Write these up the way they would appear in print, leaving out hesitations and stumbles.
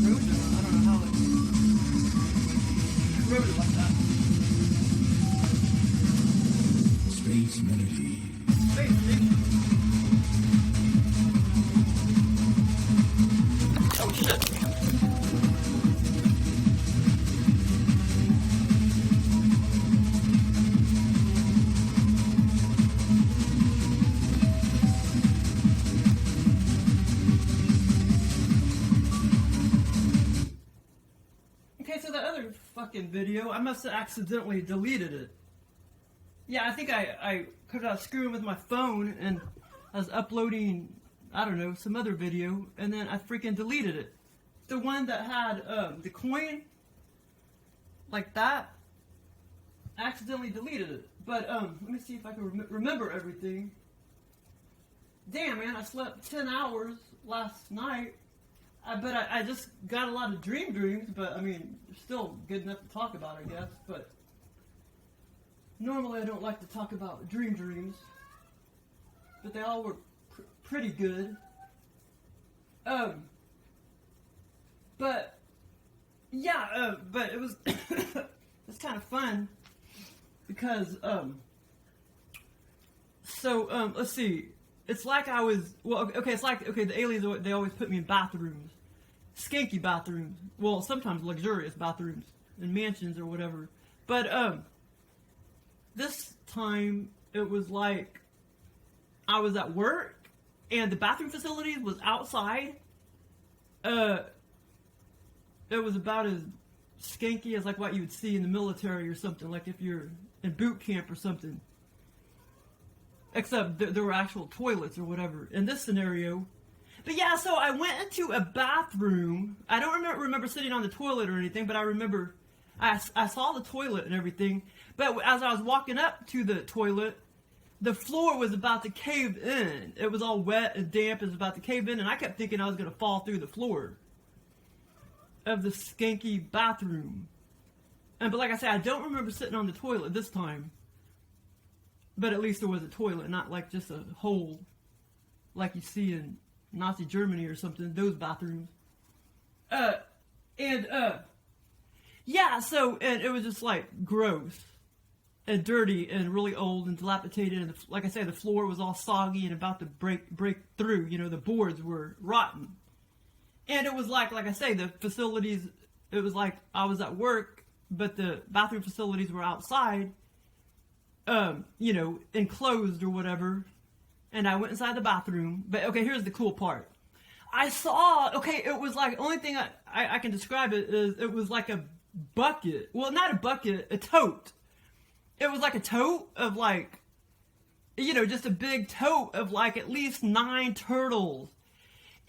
corrosion. I don't know how it corroded like that. Space Melody. Space Station. Oh shit. Okay, so that other fucking video, I must have accidentally deleted it. Yeah, I think because I was screwing with my phone and I was uploading, I don't know, some other video, and then I freaking deleted it. The one that had the coin, like that, I accidentally deleted it. But let me see if I can remember everything. Damn, man, I slept 10 hours last night. But I just got a lot of dreams, but I mean, still good enough to talk about, I guess. But normally I don't like to talk about dreams, but they all were pretty good. But yeah, but it was it's kind of fun because let's see. It's like I was, well, okay, it's like, okay, the aliens, they always put me in bathrooms. Skanky bathrooms. Well, sometimes luxurious bathrooms. In mansions or whatever. But, this time, it was like, I was at work, and the bathroom facilities was outside. It was about as skanky as like what you would see in the military or something, like if you're in boot camp or something. Except there were actual toilets or whatever in this scenario. But yeah, so I went into a bathroom. I don't remember sitting on the toilet or anything, but I remember I saw the toilet and everything. But as I was walking up to the toilet, the floor was about to cave in. It was all wet and damp. It was about to cave in, and I kept thinking I was going to fall through the floor of the skanky bathroom. But like I said, I don't remember sitting on the toilet this time. But at least there was a toilet, not like just a hole like you see in Nazi Germany or something, those bathrooms. Yeah, so, and it was just like gross and dirty and really old and dilapidated. And like I say, the floor was all soggy and about to break through. You know, the boards were rotten. And it was like I say, the facilities, it was like I was at work, but the bathroom facilities were outside. You know, enclosed or whatever, and I went inside the bathroom. But okay, here's the cool part. I saw, okay, it was like, only thing I can describe it is, it was like a bucket. Well, not a bucket, a tote. It was like a tote of like, you know, just a big tote of like at least 9 turtles.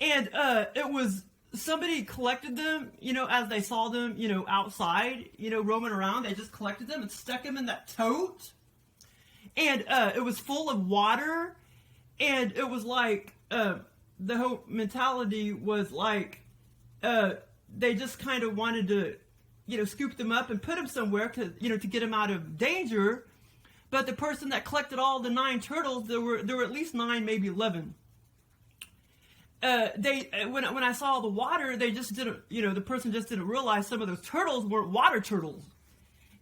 And it was, somebody collected them, you know, as they saw them, you know, outside, you know, roaming around. They just collected them and stuck them in that tote. And it was full of water, and it was like, the whole mentality was like, they just kind of wanted to, you know, scoop them up and put them somewhere to, you know, to get them out of danger. But the person that collected all the 9 turtles, there were at least 9, maybe 11. When I saw the water, they just didn't, you know, the person just didn't realize some of those turtles weren't water turtles.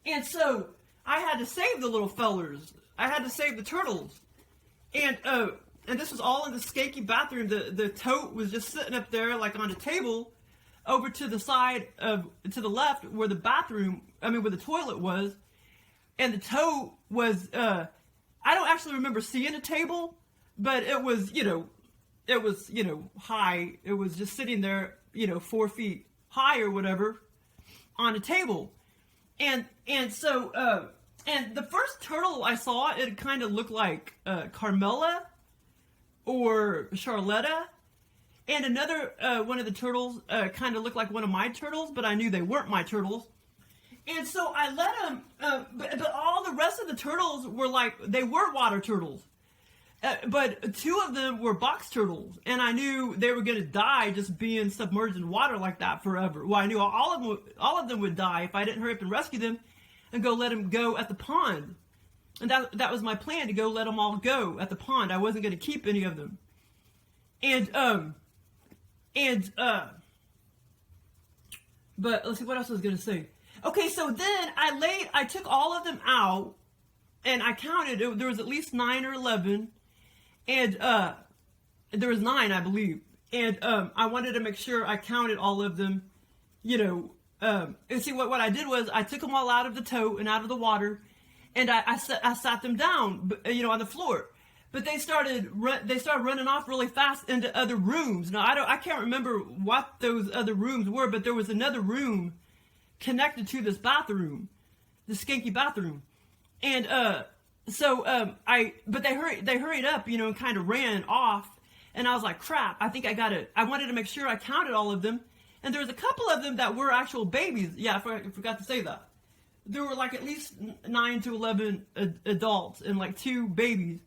And so I had to save the little fellers. I had to save the turtles. And this was all in the skanky bathroom. The tote was just sitting up there like on a table over to the side to the left where the where the toilet was. And the tote was, I don't actually remember seeing a table, but it was, you know, high. It was just sitting there, you know, 4 feet high or whatever on a table. And so, and the first turtle I saw, it kind of looked like Carmela or Charlotta. And another one of the turtles kind of looked like one of my turtles, but I knew they weren't my turtles. And so I let them, but all the rest of the turtles were like, they were water turtles. But 2 of them were box turtles, and I knew they were going to die just being submerged in water like that forever. Well, I knew all of them would die if I didn't hurry up and rescue them and go let them go at the pond. And that was my plan, to go let them all go at the pond. I wasn't going to keep any of them. And But let's see what else I was gonna say. Okay, so then I took all of them out, and I counted. There was at least 9 or 11, and there was 9, I believe. And I wanted to make sure I counted all of them, you know. And see what I did was I took them all out of the tote and out of the water, and I sat them down, you know, on the floor. But they started running off really fast into other rooms. Now I can't remember what those other rooms were, but there was another room connected to this bathroom, the skanky bathroom, and but they hurried up, you know, and kind of ran off, and I was like, crap, I think I wanted to make sure I counted all of them, and there was a couple of them that were actual babies. Yeah, I forgot to say that. There were like at least 9 to 11 adults and like 2 babies,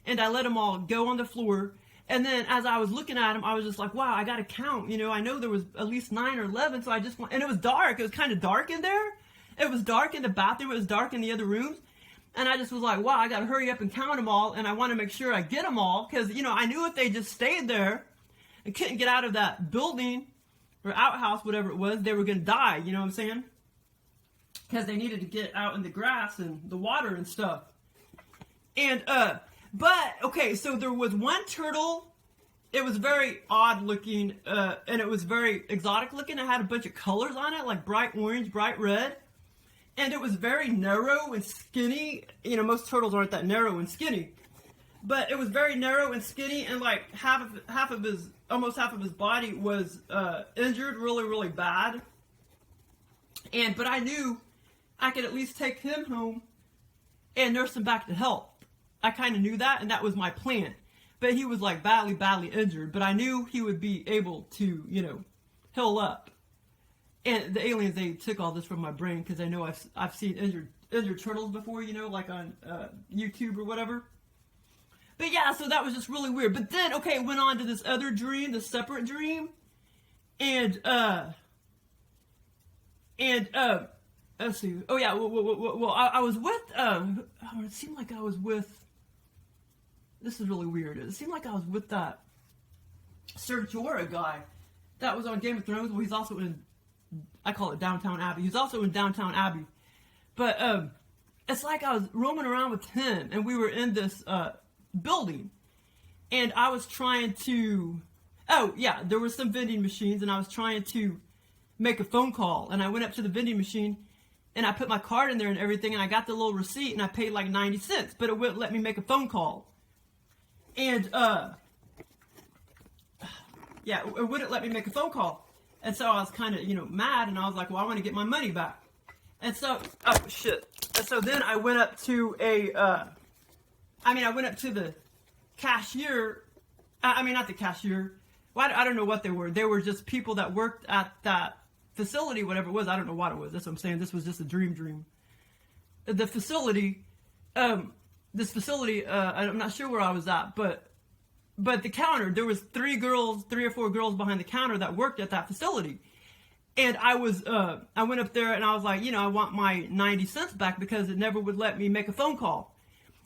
and I let them all go on the floor. And then as I was looking at them, I was just like, wow, I got to count. You know, I know there was at least 9 or 11, so and it was dark. It was kind of dark in there. It was dark in the bathroom. It was dark in the other rooms. And I just was like, wow, I got to hurry up and count them all. And I want to make sure I get them all. Because, you know, I knew if they just stayed there and couldn't get out of that building or outhouse, whatever it was, they were going to die. You know what I'm saying? Because they needed to get out in the grass and the water and stuff. And, but, okay, so there was one turtle. It was very odd looking, and it was very exotic looking. It had a bunch of colors on it, like bright orange, bright red. And it was very narrow and skinny. You know, most turtles aren't that narrow and skinny. But it was very narrow and skinny, and like almost half of his body was injured really, really bad. But I knew I could at least take him home and nurse him back to health. I kind of knew that, and that was my plan. But he was like badly, badly injured. But I knew he would be able to, you know, heal up. And the aliens, they took all this from my brain because I know I've seen injured turtles before, you know, like on YouTube or whatever. But yeah, so that was just really weird. But then, okay, it went on to this other dream, this separate dream, and let's see. Oh yeah, well, I was with. It seemed like I was with. This is really weird. It seemed like I was with that Sir Jorah guy that was on Game of Thrones. Well, he's also in. I call it Downtown Abbey. He's also in Downtown Abbey, but it's like I was roaming around with him, and we were in this building, and I was trying to. Oh yeah, there were some vending machines, and I was trying to make a phone call, and I went up to the vending machine, and I put my card in there and everything, and I got the little receipt, and I paid like 90 cents, but it wouldn't let me make a phone call, and yeah, it wouldn't let me make a phone call. And so I was kind of, you know, mad, and I was like, well, I want to get my money back. And so, oh, shit. And so then I went up to I went up to the cashier. Not the cashier. Well, I don't know what they were. They were just people that worked at that facility, whatever it was. I don't know what it was. That's what I'm saying. This was just a dream. The facility, I'm not sure where I was at, but the counter, there was 3 or 4 girls behind the counter that worked at that facility. And I went up there and I was like, you know, I want my 90 cents back because it never would let me make a phone call.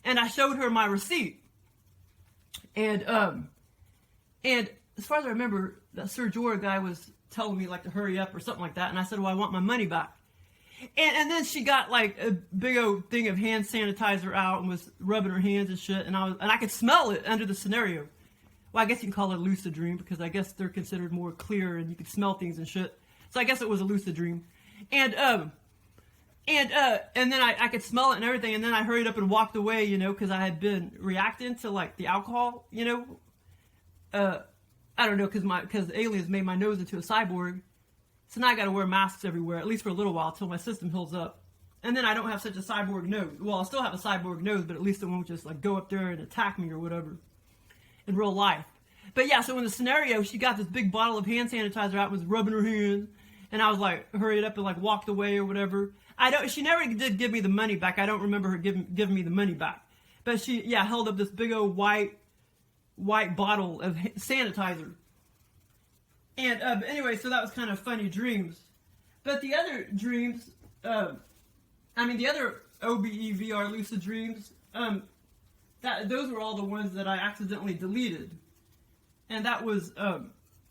And I showed her my receipt. And as far as I remember, that Sir Jorah guy was telling me like to hurry up or something like that. And I said, well, I want my money back. And then she got like a big old thing of hand sanitizer out and was rubbing her hands and shit. And I could smell it under the scenario. Well, I guess you can call it a lucid dream because I guess they're considered more clear and you can smell things and shit. So I guess it was a lucid dream. And then I could smell it and everything. And then I hurried up and walked away, you know, because I had been reacting to like the alcohol, you know. I don't know, because the aliens made my nose into a cyborg. So now I got to wear masks everywhere, at least for a little while, till my system heals up. And then I don't have such a cyborg nose. Well, I'll still have a cyborg nose, but at least it won't just like go up there and attack me or whatever in real life. But yeah, so in the scenario, she got this big bottle of hand sanitizer out and was rubbing her hands. And I was like, hurried up and like walked away or whatever. She never did give me the money back. I don't remember her giving me the money back. But she, yeah, held up this big old white bottle of sanitizer. And anyway, so that was kind of funny dreams. But the other dreams, the other OBE-VR lucid dreams, those were all the ones that I accidentally deleted. And that was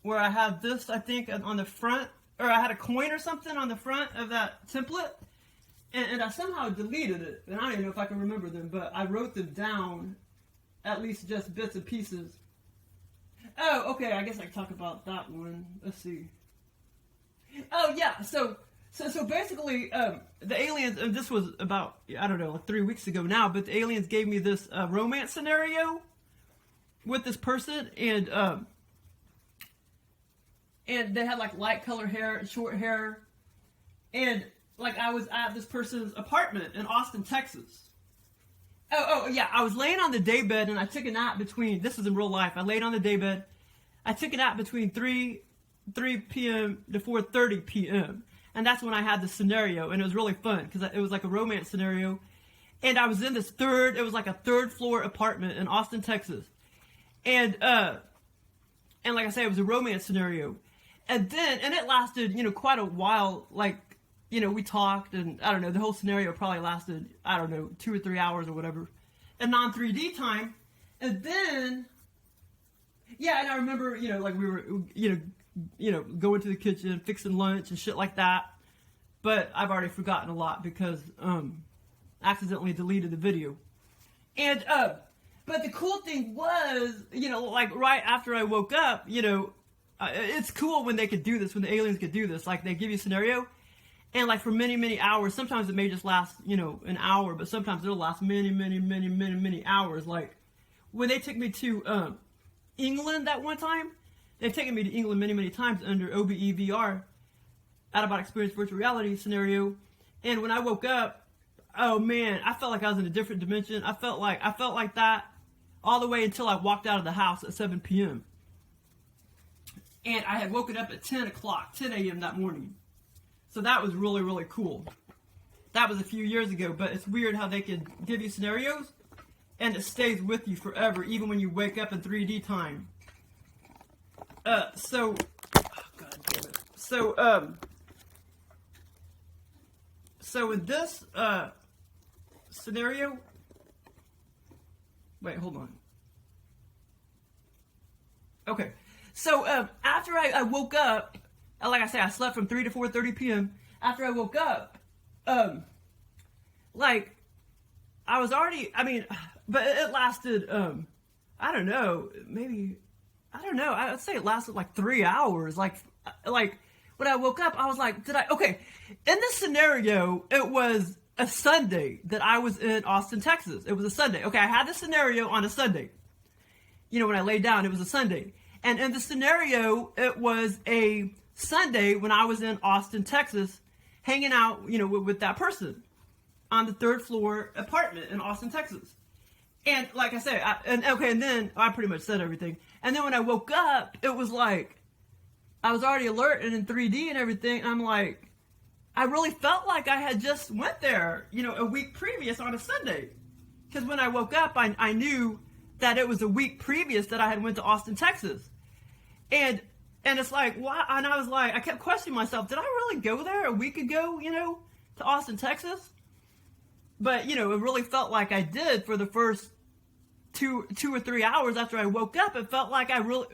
where I had this, I think, on the front or I had a coin or something on the front of that template, and I somehow deleted it. And I don't even know if I can remember them, but I wrote them down, at least just bits and pieces. Oh, okay, I guess I can talk about that one. Let's see. Oh, yeah, so basically, the aliens, and this was about, I don't know, like 3 weeks ago now, but the aliens gave me this romance scenario with this person, and they had like light color hair and short hair, and like I was at this person's apartment in Austin, Texas. Oh, yeah, I was laying on the daybed, and I took a nap between, this is in real life, I laid on the daybed, I took a nap between 3 p.m. to 4:30 p.m., and that's when I had the scenario, and it was really fun, because it was like a romance scenario, and I was in this it was like a third floor apartment in Austin, Texas, and like I say, it was a romance scenario, and it lasted, quite a while, like, we talked, and I don't know, the whole scenario probably lasted, I don't know, 2 or 3 hours or whatever, in non-3D time, and then, yeah, and I remember, like we were, going to the kitchen, fixing lunch and shit like that, but I've already forgotten a lot because, accidentally deleted the video, and, but the cool thing was, like right after I woke up, it's cool when they could do this, when the aliens could do this, like they give you a scenario, and like for many, many hours, sometimes it may just last, an hour, but sometimes it'll last many, many, many, many, many hours. Like when they took me to England that one time, they've taken me to England many, many times under OBE-VR, out of body experience virtual reality scenario. And when I woke up, oh man, I felt like I was in a different dimension. I felt like that all the way until I walked out of the house at 7 p.m. And I had woken up at 10 a.m. that morning. So that was really, really cool. That was a few years ago, but it's weird how they can give you scenarios and it stays with you forever, even when you wake up in 3D time. Oh, God damn it. So in this scenario, wait, hold on. Okay, so after I woke up, like I say, I slept from 3 to 4:30 p.m. After I woke up, like, I was already, but it lasted, I don't know, maybe, I don't know, I would say it lasted like 3 hours. Like when I woke up, I was like, okay, in this scenario, it was a Sunday that I was in Austin, Texas. It was a Sunday. Okay, I had the scenario on a Sunday. When I laid down, it was a Sunday. And in the scenario, it was a Sunday when I was in Austin, Texas, hanging out, with that person on the third floor apartment in Austin, Texas. And like I said, and then I pretty much said everything. And then when I woke up, it was like, I was already alert and in 3D and everything. And I'm like, I really felt like I had just went there, a week previous on a Sunday. Because when I woke up, I knew that it was a week previous that I had went to Austin, Texas. And it's like, why? And I was like, I kept questioning myself, did I really go there a week ago, to Austin, Texas? But, it really felt like I did for the first two or 3 hours after I woke up. It felt like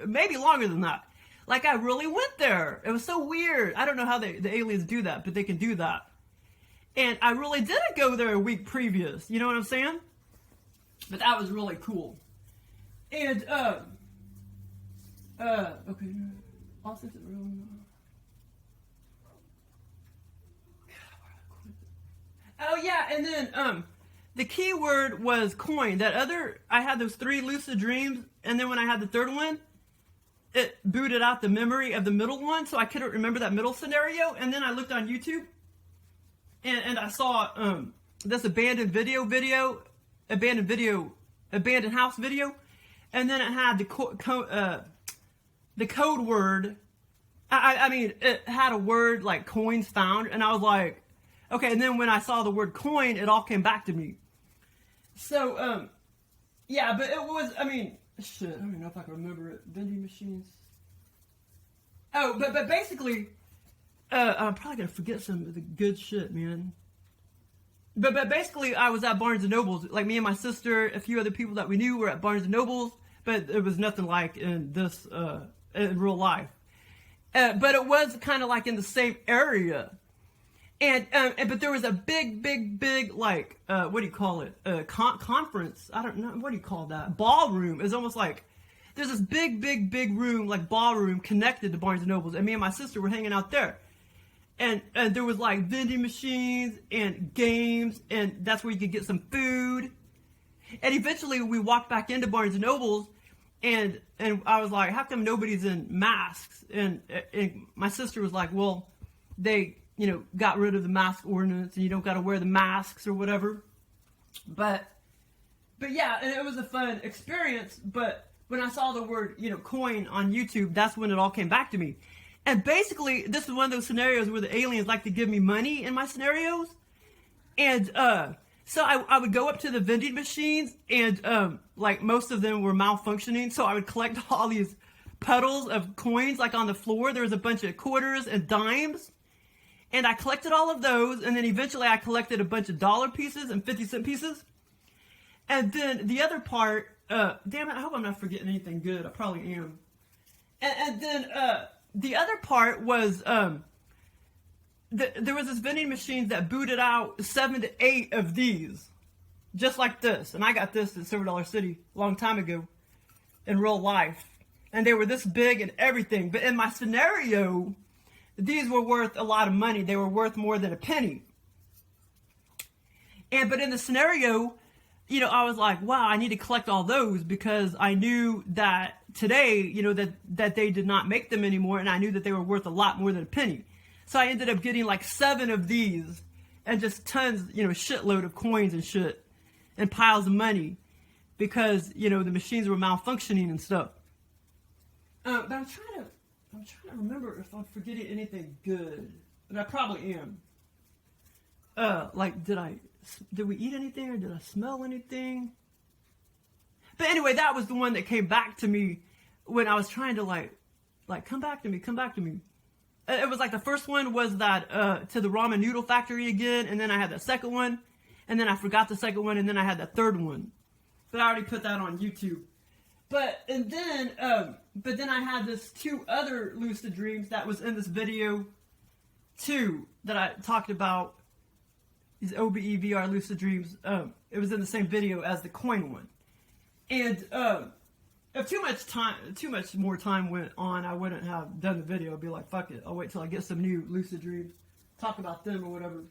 maybe longer than that. Like I really went there. It was so weird. I don't know how the aliens do that, but they can do that. And I really didn't go there a week previous. You know what I'm saying? But that was really cool. And, okay. Oh yeah, and then the key word was coin. I had those 3 lucid dreams, and then when I had the third one, it booted out the memory of the middle one, so I couldn't remember that middle scenario. And then I looked on YouTube, and I saw this abandoned house video, and then it had the code word. It had a word like coins found, and I was like, okay. And then when I saw the word coin, it all came back to me. So, yeah, but it was, shit, I don't even know if I can remember it. Vending machines. Oh, but basically, I'm probably gonna forget some of the good shit, man. But basically, I was at Barnes and Nobles. Like me and my sister, a few other people that we knew were at Barnes and Nobles, but it was nothing like in this, in real life. but it was kind of like in the same area. But there was a big like what do you call it? Conference. I don't know, what do you call that? Ballroom. It's almost like there's this big room, like ballroom, connected to Barnes and Nobles, and me and my sister were hanging out there. And there was like vending machines and games, and that's where you could get some food. And eventually we walked back into Barnes and Nobles, and I was like, how come nobody's in masks? And my sister was like, well, they, got rid of the mask ordinance and you don't got to wear the masks or whatever. But yeah, and it was a fun experience. But when I saw the word, coin on YouTube, that's when it all came back to me. And basically, this is one of those scenarios where the aliens like to give me money in my scenarios. And so I would go up to the vending machines, and like most of them were malfunctioning. So I would collect all these puddles of coins, like on the floor. There was a bunch of quarters and dimes. And I collected all of those, and then eventually I collected a bunch of dollar pieces and 50-cent pieces. And then the other part, damn it, I hope I'm not forgetting anything good. I probably am. And then the other part was there was this vending machine that booted out 7 to 8 of these, just like this. And I got this at Silver Dollar City a long time ago in real life. And they were this big and everything. But in my scenario, these were worth a lot of money. They were worth more than a penny. But in the scenario, I was like, wow, I need to collect all those, because I knew that today, that they did not make them anymore, and I knew that they were worth a lot more than a penny. So I ended up getting like 7 of these, and just tons, shitload of coins and shit, and piles of money, because, the machines were malfunctioning and stuff. But I'm trying to remember if I'm forgetting anything good, and I probably am. Like, did we eat anything, or did I smell anything? But anyway, that was the one that came back to me when I was trying to like come back to me. It was like the first one was that to the ramen noodle factory again, and then I had the second one, and then I forgot the second one, and then I had the third one. But I already put that on YouTube. But then I had this 2 other lucid dreams that was in this video too, that I talked about. These OBE-VR lucid dreams. It was in the same video as the coin one. And if too much more time went on, I wouldn't have done the video. I'd be like, fuck it, I'll wait till I get some new lucid dreams, talk about them or whatever.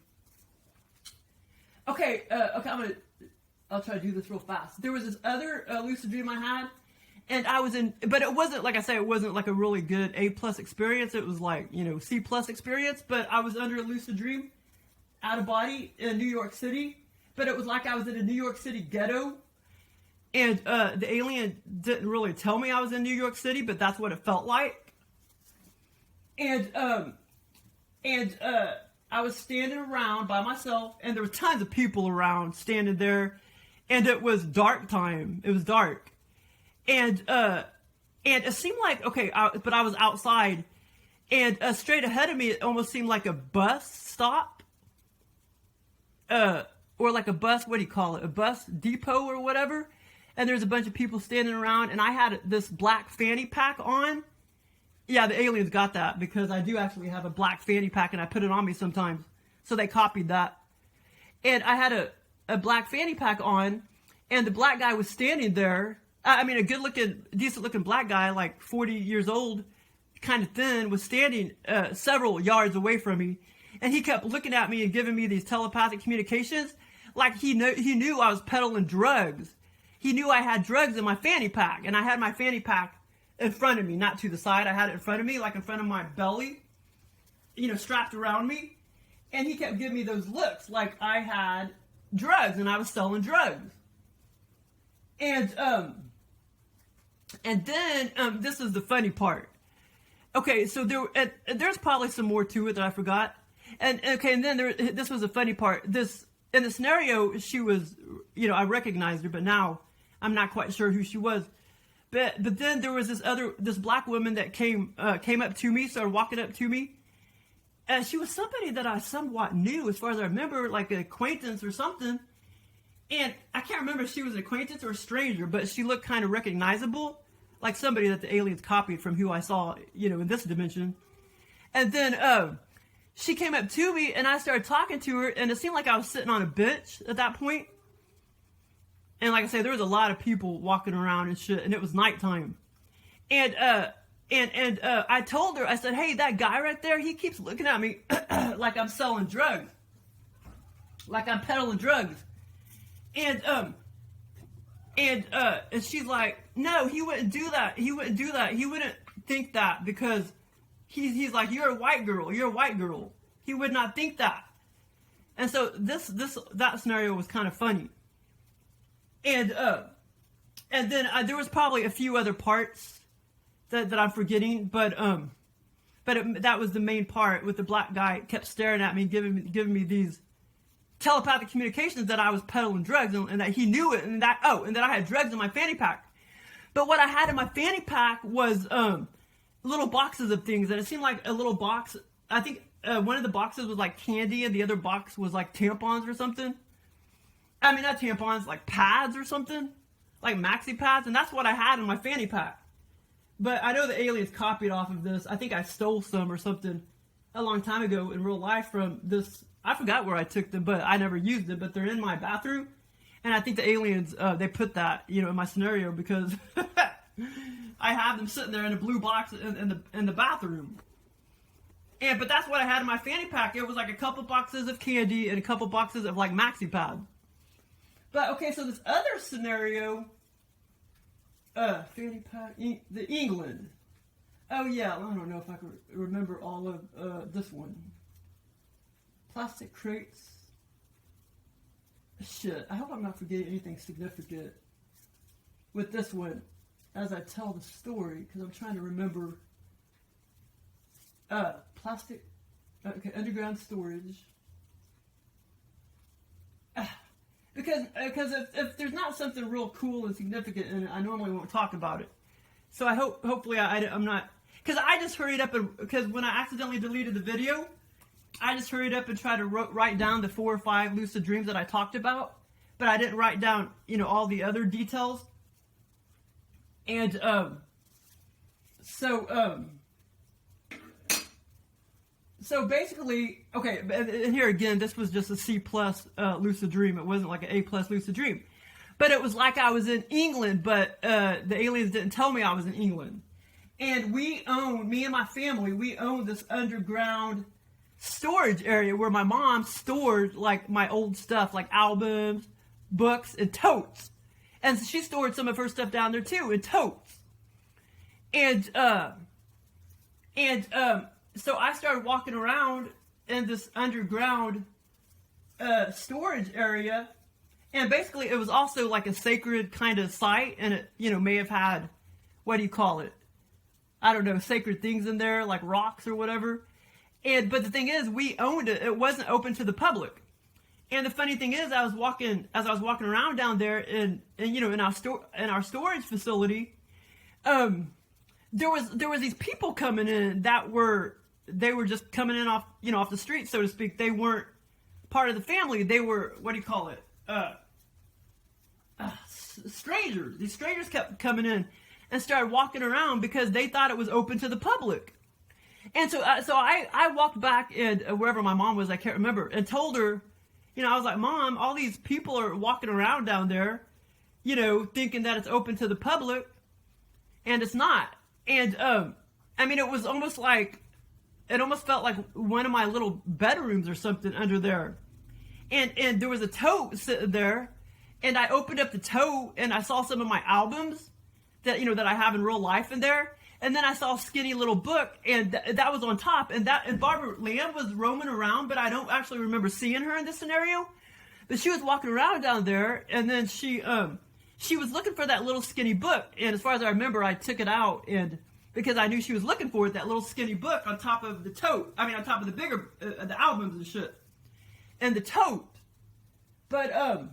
Okay, I'll try to do this real fast. There was this other lucid dream I had, and I was in, but it wasn't, like I say, it wasn't like a really good A+ experience. It was like, C+ experience, but I was under a lucid dream, out of body in New York City, but it was like I was in a New York City ghetto, and the alien didn't really tell me I was in New York City, but that's what it felt like. And I was standing around by myself, and there were tons of people around standing there, and it was dark time. It was dark. And it seemed like, but I was outside, and straight ahead of me, it almost seemed like a bus stop, or like a bus, what do you call it? A bus depot or whatever. And there's a bunch of people standing around, and I had this black fanny pack on. Yeah, the aliens got that, because I do actually have a black fanny pack, and I put it on me sometimes. So they copied that. And I had a black fanny pack on, and the black guy was standing there. I mean, a good-looking, decent-looking black guy, like 40 years old, kind of thin, was standing several yards away from me. And he kept looking at me and giving me these telepathic communications, like he knew I was peddling drugs. He knew I had drugs in my fanny pack, and I had my fanny pack in front of me, not to the side. I had it in front of me, like in front of my belly, strapped around me. And he kept giving me those looks like I had drugs and I was selling drugs. And then this is the funny part. Okay, so there's probably some more to it that I forgot. And then this was the funny part. In the scenario, she was, I recognized her, but now I'm not quite sure who she was. But then there was this black woman that came up to me, started walking up to me. And she was somebody that I somewhat knew, as far as I remember, like an acquaintance or something. And I can't remember if she was an acquaintance or a stranger, but she looked kind of recognizable, like somebody that the aliens copied from who I saw, in this dimension. And then she came up to me, and I started talking to her, and it seemed like I was sitting on a bench at that point. And like I say, there was a lot of people walking around and shit, and it was nighttime. And I told her, I said, hey, that guy right there, he keeps looking at me like I'm selling drugs. Like I'm peddling drugs. And she's like, no, he wouldn't do that. He wouldn't do that. He wouldn't think that because he's like, you're a white girl. You're a white girl. He would not think that. And so that scenario was kind of funny. And then there was probably a few other parts that I'm forgetting, but that was the main part with the black guy kept staring at me, giving me these telepathic communications that I was peddling drugs and that he knew it, and that I had drugs in my fanny pack. But what I had in my fanny pack was little boxes of things, and it seemed like a little box. I think one of the boxes was like candy, and the other box was like tampons or something. I mean, not tampons, like pads or something, like maxi pads, and that's what I had in my fanny pack. But I know the aliens copied off of this. I think I stole some or something a long time ago in real life from this. I forgot where I took them, but I never used them. But they're in my bathroom, and I think the aliens they put that in my scenario because I have them sitting there in a blue box in the bathroom. But that's what I had in my fanny pack. It was like a couple boxes of candy and a couple boxes of like maxi pads. But okay, so this other scenario, fanny pack, the England. Oh yeah, I don't know if I can remember all of this one. Plastic crates. Shit, I hope I'm not forgetting anything significant with this one as I tell the story, because I'm trying to remember. Plastic, okay, underground storage. Because if there's not something real cool and significant in it, I normally won't talk about it. So I hopefully I'm not, because I just hurried up because when I accidentally deleted the video, I just hurried up and tried to write down the 4 or 5 lucid dreams that I talked about, but I didn't write down all the other details. And so basically, okay, and here again, this was just a C+ lucid dream. It wasn't like an A+ lucid dream. But it was like I was in England, but the aliens didn't tell me I was in England. And me and my family, we owned this underground storage area where my mom stored like my old stuff, like albums, books, and totes. And so she stored some of her stuff down there too, in totes. So I started walking around in this underground storage area, and basically it was also like a sacred kind of site, and it may have had, what do you call it? I don't know, sacred things in there, like rocks or whatever. But the thing is, we owned it. It wasn't open to the public. And the funny thing is, as I was walking around down there in our storage facility, there was these people coming in that were just coming in off the street, so to speak. They weren't part of the family. They were, what do you call it? Strangers. These strangers kept coming in and started walking around because they thought it was open to the public. And so I walked back in wherever my mom was, I can't remember, and told her, I was like, Mom, all these people are walking around down there, thinking that it's open to the public, and it's not. And I mean, it was almost like, it almost felt like one of my little bedrooms or something under there. And there was a tote sitting there, and I opened up the tote and I saw some of my albums that that I have in real life in there. And then I saw a skinny little book, and that was on top. And Barbara Lamb was roaming around, but I don't actually remember seeing her in this scenario. But she was walking around down there, and then she was looking for that little skinny book. And as far as I remember, I took it out, and because I knew she was looking for it, that little skinny book on top of the tote. I mean, on top of the bigger the albums and shit, and the tote. But a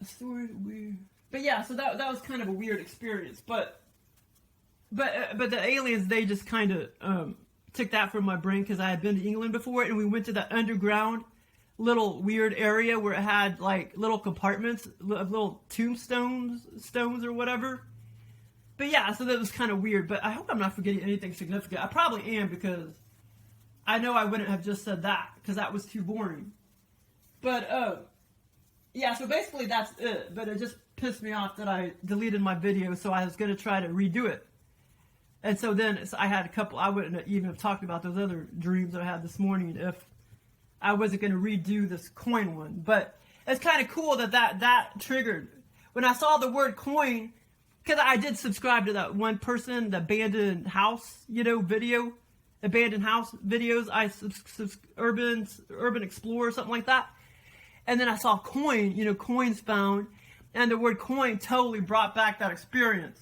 story weird. But yeah, so that was kind of a weird experience. But the aliens, they just kind of took that from my brain because I had been to England before, and we went to that underground little weird area where it had like little compartments, little stones or whatever. But yeah, so that was kind of weird. But I hope I'm not forgetting anything significant. I probably am, because I know I wouldn't have just said that, because that was too boring. But yeah, so basically that's it. But it just pissed me off that I deleted my video, so I was going to try to redo it. And so then I had a couple, I wouldn't even have talked about those other dreams that I had this morning if I wasn't going to redo this coin one. But it's kind of cool that triggered. When I saw the word coin, because I did subscribe to that one person, the abandoned house, video, abandoned house videos, urban explorer, something like that. And then I saw coin, coins found, and the word coin totally brought back that experience.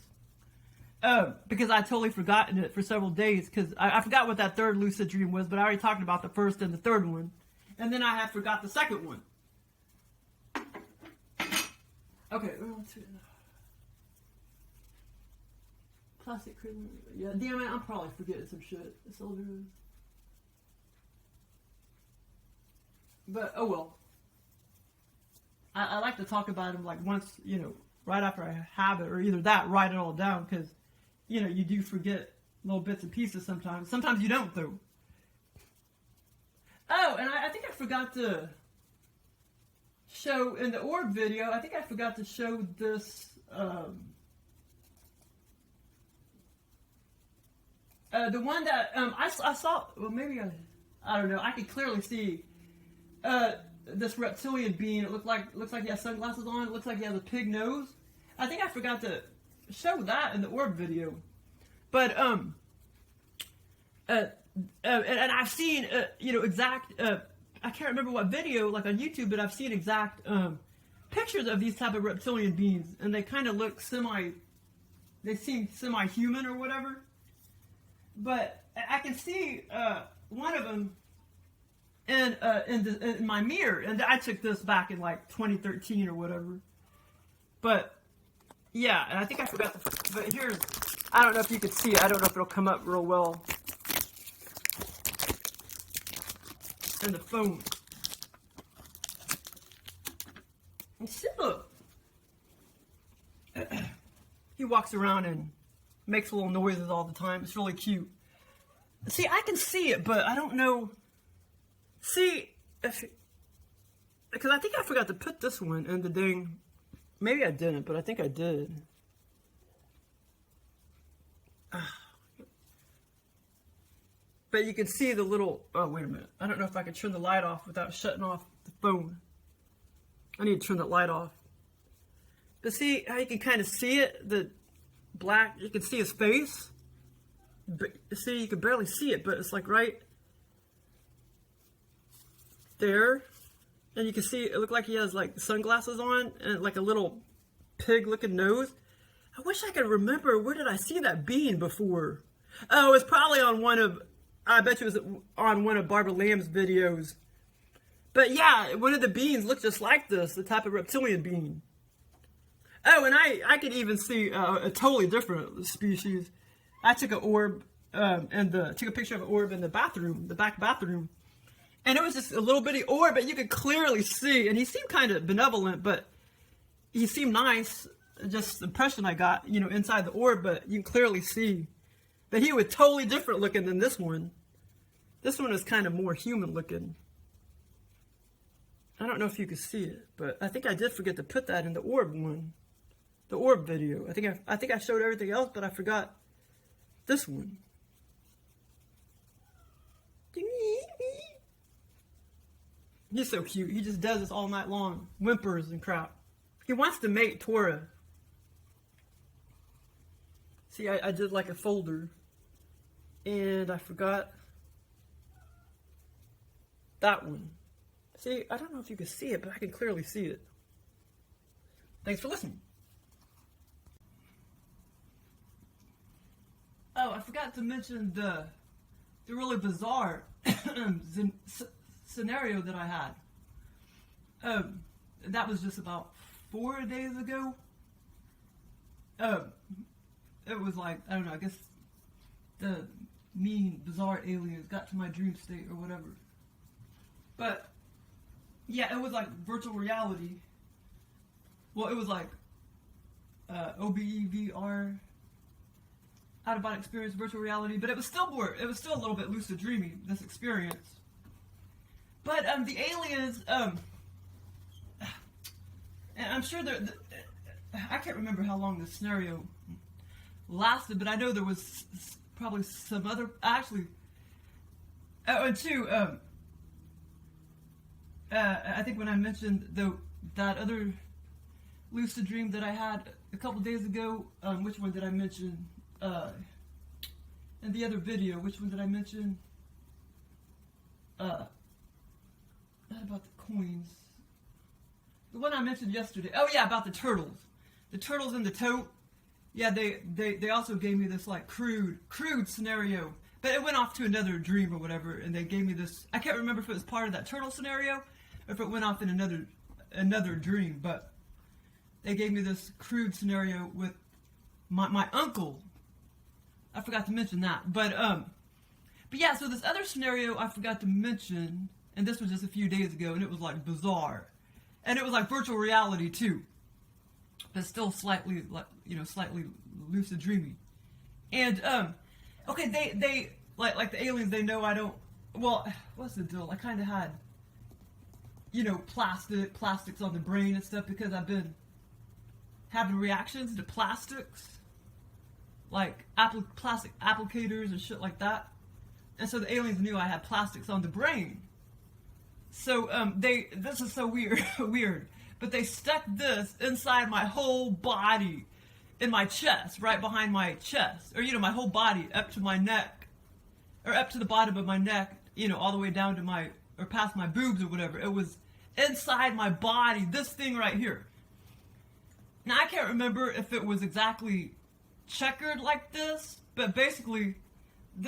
Because I totally forgotten it for several days, because I forgot what that third lucid dream was, but I already talked about the first and the third one. And then I had forgot the second one. Okay, plastic cream. Yeah, damn it, I'm probably forgetting some shit. But, oh well. I like to talk about them like once, right after I have it, or either that, write it all down, because, you do forget little bits and pieces sometimes. Sometimes you don't, though. Oh, and I think I forgot to show in the orb video, I think I forgot to show this, the one that, I saw, well, maybe I don't know, I could clearly see, this reptilian being. It looks like he has sunglasses on. It looks like he has a pig nose. I think I forgot to show that in the orb video. But and I've seen exact. I can't remember what video, like on YouTube, but I've seen exact pictures of these type of reptilian beings, and they kind of look they seem semi-human or whatever. But I can see one of them in my mirror, and I took this back in like 2013 or whatever. But yeah, and I think I forgot but here's, I don't know if you can see it, I don't know if it'll come up real well in the phone. And see, look, he walks around and makes little noises all the time. It's really cute. See, I can see it, but I don't know. See, because I think I forgot to put this one in the dang. Maybe I didn't, but I think I did. But you can see the little. Oh, wait a minute. I don't know if I can turn the light off without shutting off the phone. I need to turn that light off. But see how you can kind of see it? The black, you can see his face. But see, you can barely see it, but it's like right there, and you can see it looked like he has like sunglasses on and like a little pig looking nose. I wish I could remember, where did I see that being before? Oh, it's probably on I bet you it was on one of Barbara Lamb's videos. But yeah, one of the beings looked just like this, the type of reptilian being. Oh, and I could even see a totally different species. I took an orb took a picture of an orb in the bathroom, the back bathroom. And it was just a little bitty orb, but you could clearly see, and he seemed kind of benevolent, but he seemed nice, just the impression I got, inside the orb, but you can clearly see that he was totally different looking than this one. This one is kind of more human looking. I don't know if you can see it, but I think I did forget to put that in the orb one. The orb video. I think I showed everything else, but I forgot this one. He's so cute. He just does this all night long. Whimpers and crap. He wants to mate Tora. See, I did like a folder. And I forgot that one. See, I don't know if you can see it, but I can clearly see it. Thanks for listening. Oh, I forgot to mention the really bizarre scenario that I had. That was just about 4 days ago. It was like, I don't know, I guess the mean, bizarre aliens got to my dream state or whatever. But, yeah, it was like virtual reality. Well, it was like OBE-VR out-of-body experience, virtual reality, but it was still a little bit lucid dreamy, this experience. But the aliens, and I'm sure I can't remember how long this scenario lasted, but I know there was probably some other, actually, and two, I think when I mentioned that other lucid dream that I had a couple days ago, which one did I mention? In the other video, which one did I mention? Not about the coins. The one I mentioned yesterday. Oh yeah, about the turtles. The turtles in the tote. Yeah, they also gave me this like crude scenario. But it went off to another dream or whatever, and they gave me this. I can't remember if it was part of that turtle scenario, or if it went off in another dream. But they gave me this crude scenario with my uncle. I forgot to mention that. But yeah, so this other scenario I forgot to mention, and this was just a few days ago, and it was like bizarre. And it was like virtual reality too. But still slightly slightly lucid dreamy. And okay, they like the aliens, they know I don't, well, what's the deal? I kind of had, plastics on the brain and stuff, because I've been having reactions to plastics, like plastic applicators and shit like that. And so the aliens knew I had plastics on the brain. So this is so weird, but they stuck this inside my whole body, in my chest, right behind my chest, or my whole body up to my neck, or up to the bottom of my neck, all the way down to or past my boobs or whatever. It was inside my body, this thing right here. Now I can't remember if it was exactly checkered like this, but basically,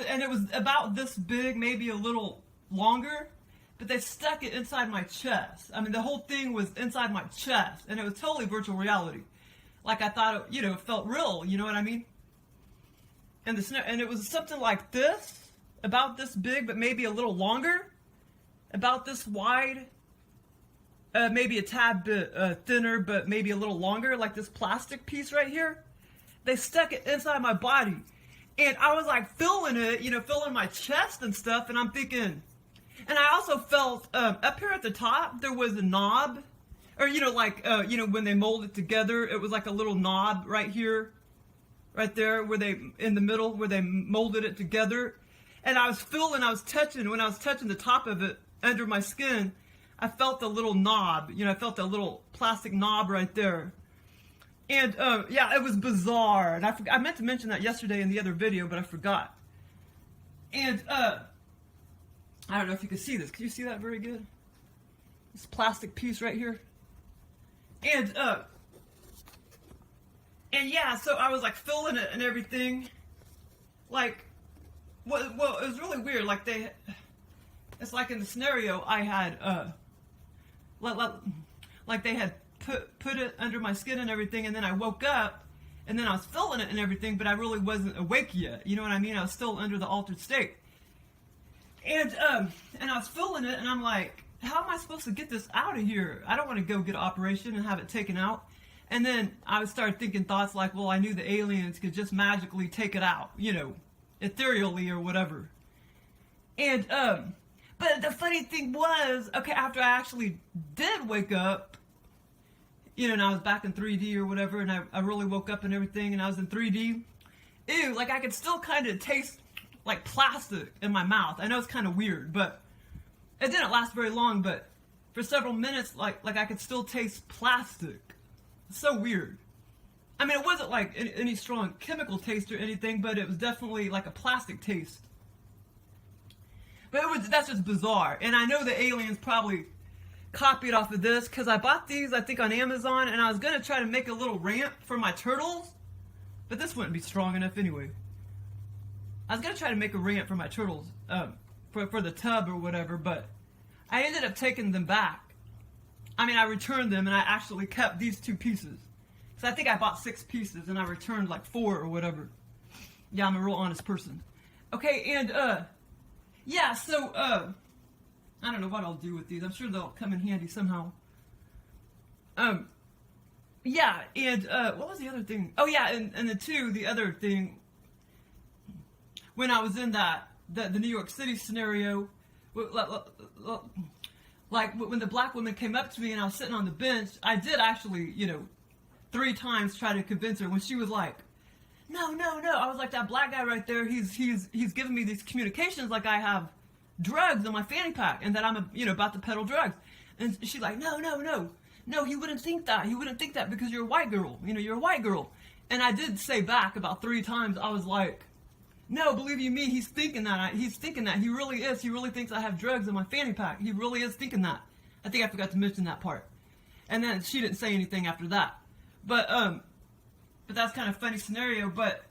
and it was about this big, maybe a little longer, but they stuck it inside my chest. I mean, the whole thing was inside my chest, and it was totally virtual reality. Like I thought it, it felt real, you know what I mean? And it was something like this, about this big, but maybe a little longer, about this wide, maybe a tad bit thinner, but maybe a little longer, like this plastic piece right here. They stuck it inside my body, and I was like feeling it, feeling my chest and stuff, and I'm thinking, and I also felt up here at the top there was a knob, or when they mold it together, it was like a little knob right here, right there, in the middle where they molded it together, and I was touching, when I was touching the top of it under my skin, I felt the little knob, I felt the little plastic knob right there. And, yeah, it was bizarre. And I meant to mention that yesterday in the other video, but I forgot. And, I don't know if you can see this. Can you see that very good? This plastic piece right here. And yeah, so I was, like, feeling it and everything. Like, well, it was really weird. Like, it's like in the scenario I had, like they had put it under my skin and everything, and then I woke up, and then I was feeling it and everything, but I really wasn't awake yet. You know what I mean? I was still under the altered state. And I was feeling it, and I'm like, how am I supposed to get this out of here? I don't want to go get an operation and have it taken out. And then I started thinking thoughts like, well, I knew the aliens could just magically take it out, ethereally or whatever. And, but the funny thing was, okay, after I actually did wake up, and I was back in 3D or whatever, and I really woke up and everything, and I was in 3D, ew, like I could still kind of taste like plastic in my mouth. I know it's kind of weird, but it didn't last very long, but for several minutes, like I could still taste plastic. It's so weird. I mean, it wasn't like any strong chemical taste or anything, but it was definitely like a plastic taste. But that's just bizarre. And I know the aliens probably copied off of this, because I bought these, I think, on Amazon, and I was going to try to make a little ramp for my turtles, but this wouldn't be strong enough anyway. I was going to try to make a ramp for my turtles, for the tub or whatever, but I ended up taking them back. I mean, I returned them, and I actually kept these 2 pieces. So I think I bought 6 pieces, and I returned like 4 or whatever. Yeah, I'm a real honest person. Okay, and, yeah, so, I don't know what I'll do with these. I'm sure they'll come in handy somehow. Yeah, and, what was the other thing? Oh, yeah, and the other thing when I was in the New York City scenario, like when the black woman came up to me and I was sitting on the bench, I did actually, 3 times try to convince her when she was like, no. I was like, that black guy right there, he's giving me these communications like I have drugs in my fanny pack and that I'm, about to peddle drugs. And she's like, no, he wouldn't think that. He wouldn't think that because you're a white girl. You're a white girl. And I did say back about 3 times, I was like, no, believe you me, he's thinking that. He really is. He really thinks I have drugs in my fanny pack. He really is thinking that. I think I forgot to mention that part. And then she didn't say anything after that. But that's kind of a funny scenario. But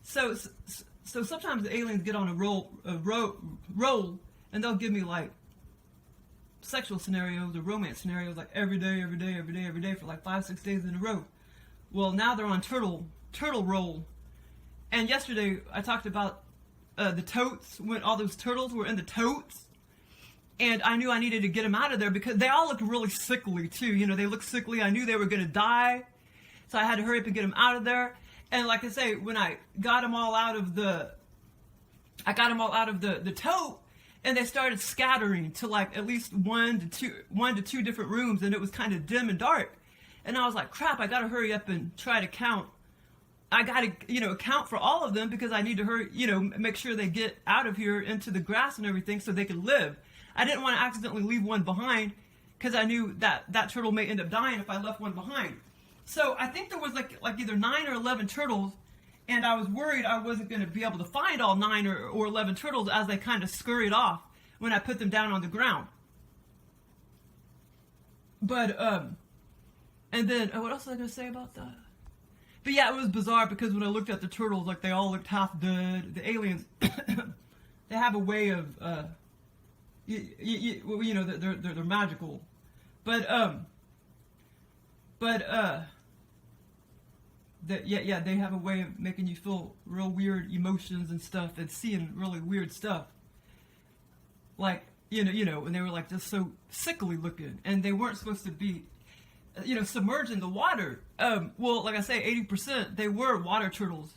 so sometimes the aliens get on a roll, and they'll give me like sexual scenarios or romance scenarios like every day for like 5-6 days in a row. Well, now they're on turtle roll. And yesterday I talked about the totes, when all those turtles were in the totes. And I knew I needed to get them out of there because they all looked really sickly too. They looked sickly. I knew they were going to die. So I had to hurry up and get them out of there. And like I say, when I got them all out of the tote, and they started scattering to like at least one to two different rooms, and it was kind of dim and dark. And I was like, crap, I got to hurry up and try to count. I got to, account for all of them because I need to hurry, make sure they get out of here into the grass and everything so they can live. I didn't want to accidentally leave one behind because I knew that turtle may end up dying if I left one behind. So I think there was like either 9 or 11 turtles, and I was worried I wasn't going to be able to find all 9 or 11 turtles as they kind of scurried off when I put them down on the ground. But, and then, what else was I going to say about that? But yeah, it was bizarre because when I looked at the turtles, like they all looked half dead. The aliens, they have a way of, they're magical. But they have a way of making you feel real weird emotions and stuff and seeing really weird stuff. Like, and they were like just so sickly looking, and they weren't supposed to be, submerged in the water. Well, like I say, 80%, they were water turtles,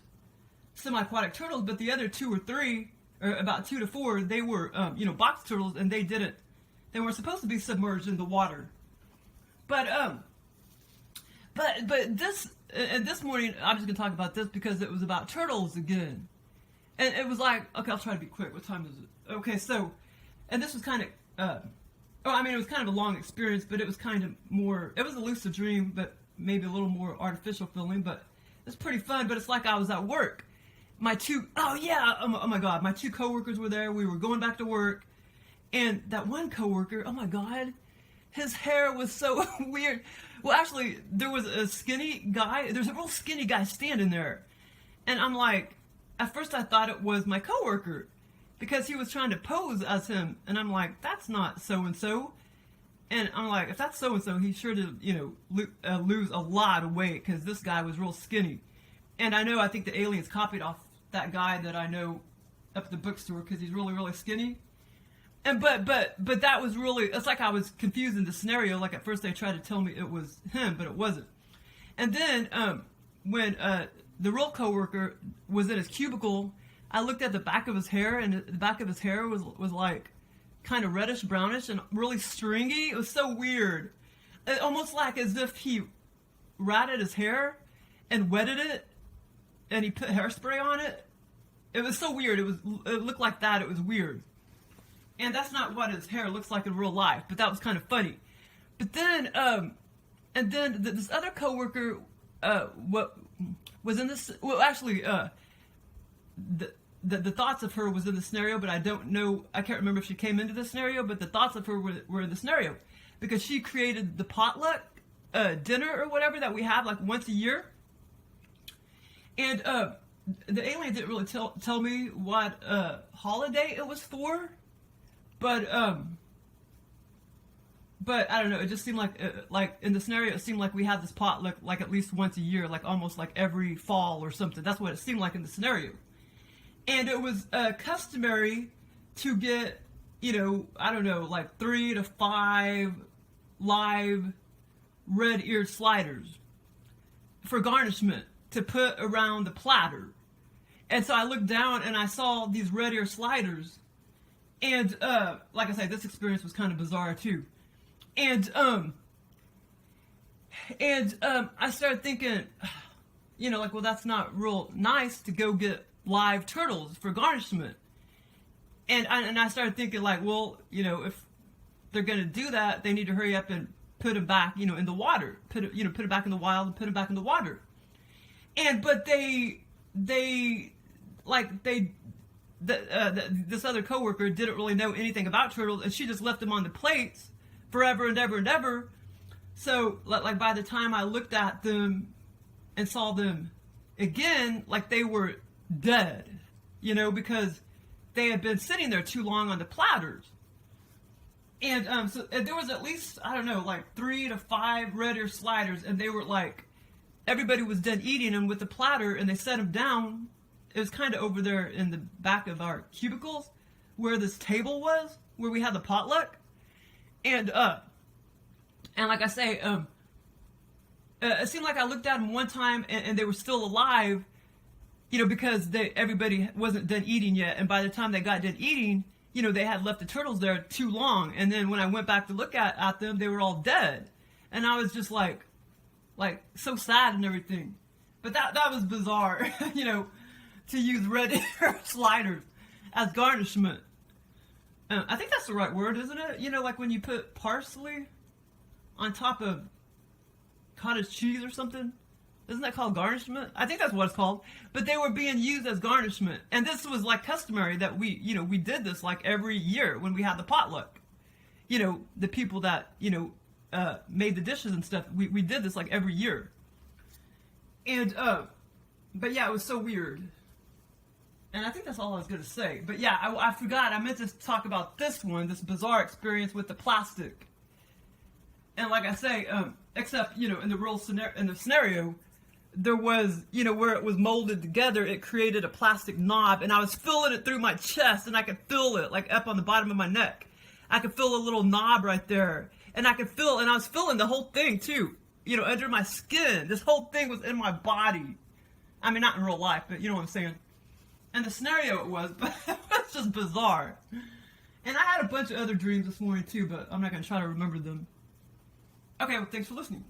semi-aquatic turtles, but the other 2 or 3, or about 2 to 4, they were, box turtles, and they weren't supposed to be submerged in the water. But this morning, I'm just going to talk about this because it was about turtles again. And it was like, okay, I'll try to be quick. What time is it? Okay, so, and this was kind of, it was kind of a long experience, but it was kind of more, it was a lucid dream, but maybe a little more artificial feeling, but it's pretty fun. But it's like I was at work. My 2 coworkers were there. We were going back to work. And that one coworker, oh my God, his hair was so weird. Well, actually, there was a skinny guy. There's a real skinny guy standing there. And I'm like, at first I thought it was my coworker because he was trying to pose as him. And I'm like, that's not so-and-so. And I'm like, if that's so-and-so, he's sure to, lose a lot of weight because this guy was real skinny. And I think the aliens copied off that guy that I know up at the bookstore because he's really, really skinny. And but that was really, it's like I was confused in the scenario. Like at first they tried to tell me it was him, but it wasn't. And then when the real coworker was in his cubicle, I looked at the back of his hair, and the back of his hair was like kind of reddish brownish and really stringy. It was so weird. It almost like as if he ratted his hair and wetted it and he put hairspray on it. It was so weird. It looked like that. It was weird. And that's not what his hair looks like in real life, but that was kind of funny. But then, this other coworker, what was in this? Well, actually, the thoughts of her was in the scenario, but I don't know. I can't remember if she came into the scenario, but the thoughts of her were in the scenario because she created the potluck dinner or whatever that we have like once a year. And the alien didn't really tell me what holiday it was for. But I don't know. It just seemed like in the scenario, it seemed like we had this potluck like at least once a year, like almost like every fall or something. That's what it seemed like in the scenario. And it was customary to get, like 3 to 5 live red-eared sliders for garnishment to put around the platter. And so I looked down and I saw these red air sliders. And like I said, this experience was kind of bizarre too. And I started thinking, you know, like, well, that's not real nice to go get live turtles for garnishment. And I started thinking, like, well, you know, if they're going to do that, they need to hurry up and put them back, you know, in the water. Put it back in the wild and put them back in the water. But this other coworker didn't really know anything about turtles, and she just left them on the plates forever and ever and ever. So, like, by the time I looked at them and saw them again, like, they were dead, you know, because they had been sitting there too long on the platters. And so there was at least, I don't know, like 3 to 5 red air sliders, and they were like, everybody was done eating them with the platter, and they set them down. It was kind of over there in the back of our cubicles where this table was, where we had the potluck. And like I say, it seemed like I looked at them one time and they were still alive, you know, because everybody wasn't done eating yet. And by the time they got done eating, you know, they had left the turtles there too long. And then when I went back to look at them, they were all dead. And I was just like so sad and everything. But that was bizarre, you know, to use red air sliders as garnishment. I think that's the right word, isn't it? You know, like when you put parsley on top of cottage cheese or something. Isn't that called garnishment? I think that's what it's called. But they were being used as garnishment. And this was like customary that we did this like every year when we had the potluck. You know, the people that, you know, made the dishes and stuff, we did this like every year. And, but yeah, it was so weird. And I think that's all I was going to say. But yeah, I forgot. I meant to talk about this bizarre experience with the plastic. And like I say, except, you know, in the scenario, there was, you know, where it was molded together, it created a plastic knob, and I was feeling it through my chest, and I could feel it, like, up on the bottom of my neck. I could feel a little knob right there. And I was feeling the whole thing, too. You know, under my skin. This whole thing was in my body. I mean, not in real life, but you know what I'm saying. And the scenario it was, but it was just bizarre. And I had a bunch of other dreams this morning, too, but I'm not going to try to remember them. Okay, well, thanks for listening.